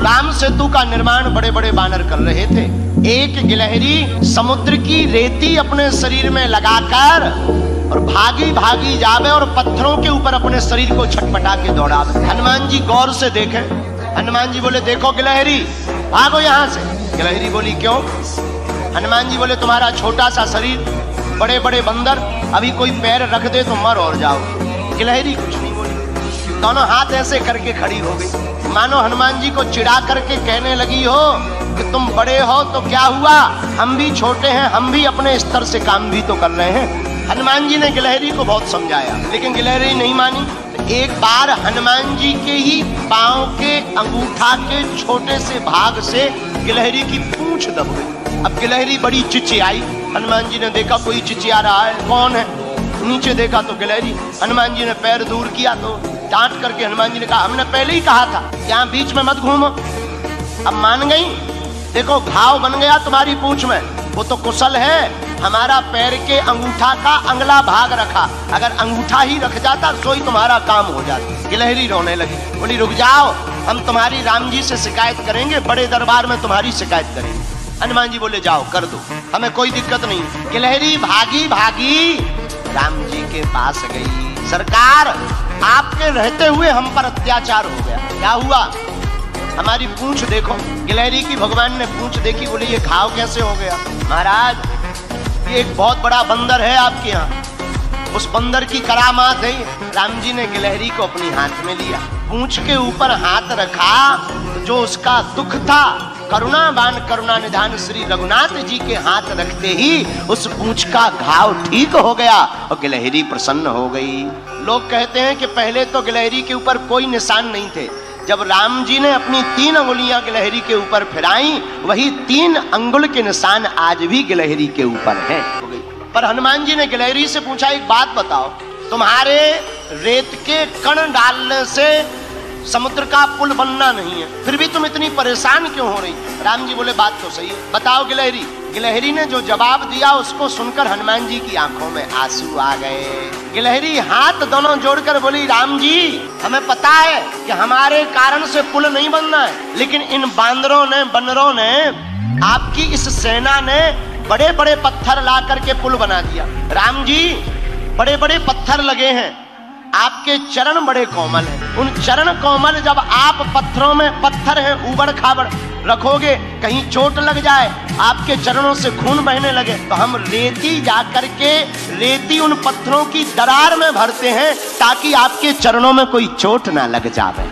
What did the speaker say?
राम सेतु का निर्माण बड़े बड़े बानर कर रहे थे। एक गिलहरी समुद्र की रेती अपने शरीर में लगाकर और भागी भागी जावे और पत्थरों के ऊपर अपने शरीर को छटपटा के दौड़ावे। हनुमान जी गौर से देखें। हनुमान जी बोले देखो गिलहरी भागो यहाँ से। गिलहरी बोली क्यों? हनुमान जी बोले तुम्हारा छोटा सा शरीर, बड़े बड़े बंदर, अभी कोई पैर रख दे तो मर और जाओ। गिलहरी कुछ नहीं बोली, दोनों हाथ ऐसे करके खड़ी हो गई, मानो हनुमान जी को चिढ़ा करके कहने लगी हो कि तुम बड़े हो तो क्या हुआ, हम भी छोटे हैं, हम भी अपने स्तर से काम भी तो कर रहे हैं। हनुमान जी ने गिलहरी को बहुत समझाया लेकिन गिलहरी नहीं मानी। एक बार हनुमान जी के ही पांव के अंगूठा के छोटे से भाग से गिलहरी की पूंछ दब गई। अब गिलहरी बड़ी चिचियाई। हनुमान जी ने देखा कोई चिचिया रहा है, कौन है? नीचे देखा तो गिलहरी। हनुमान जी ने पैर दूर किया तो डांट करके हनुमान जी ने कहा हमने पहले ही कहा था यहाँ बीच में मत घूमो। अब मान गई। देखो घाव बन गया तुम्हारी पूंछ में, वो तो कुशल है हमारा पैर के अंगूठा का अगला भाग रखा, अगर अंगूठा ही रख जाता तो ही तुम्हारा काम हो जाता। गिलहरी रोने लगी, बोली रुक जाओ, हम तुम्हारी राम जी से शिकायत करेंगे, बड़े दरबार में तुम्हारी शिकायत करेंगे। हनुमान जी बोले जाओ कर दो, हमें कोई दिक्कत नहीं। गिलहरी भागी भागी राम जी के पास गई। सरकार आपके रहते हुए हम पर अत्याचार हो गया, क्या हुआ? हमारी पूंछ देखो। गिलहरी की भगवान ने पूंछ देखी, बोले ये घाव कैसे हो गया? महाराज ये एक बहुत बड़ा बंदर है आपके यहाँ, उस बंदर की करामात है। राम जी ने गिलहरी को अपनी हाथ में लिया, पूंछ के ऊपर हाथ रखा, जो उसका दुख था करुणावान करुणा निधान श्री रघुनाथ जी के हाथ रखते ही उस पूंछ का घाव ठीक हो गया और गिलहरी प्रसन्न हो गई। लोग कहते हैं कि पहले तो गिलहरी के ऊपर कोई निशान नहीं थे, जब राम जी ने अपनी 3 अंगुलियां गिलहरी के ऊपर फिराई, वही 3 अंगुल के निशान आज भी गिलहरी के ऊपर हैं। पर हनुमान जी ने गिलहरी से पूछा एक बात बताओ, तुम्हारे रेत के कण डालने से समुद्र का पुल बनना नहीं है, फिर भी तुम इतनी परेशान क्यों हो रही? राम जी बोले बात तो सही है, बताओ गिलहरी। गिलहरी ने जो जवाब दिया उसको सुनकर हनुमान जी की आंखों में आंसू आ गए। गिलहरी हाथ दोनों जोड़कर बोली राम जी हमें पता है कि हमारे कारण से पुल नहीं बनना है, लेकिन इन बांदरों ने बंदरों ने आपकी इस सेना ने बड़े बड़े पत्थर ला करके पुल बना दिया। राम जी बड़े बड़े पत्थर लगे हैं, आपके चरण बड़े कोमल हैं, उन चरण कोमल जब आप पत्थरों में पत्थर हैं उबड़ खाबड़ रखोगे, कहीं चोट लग जाए, आपके चरणों से खून बहने लगे, तो हम रेती जा करके रेती उन पत्थरों की दरार में भरते हैं ताकि आपके चरणों में कोई चोट ना लग जाए।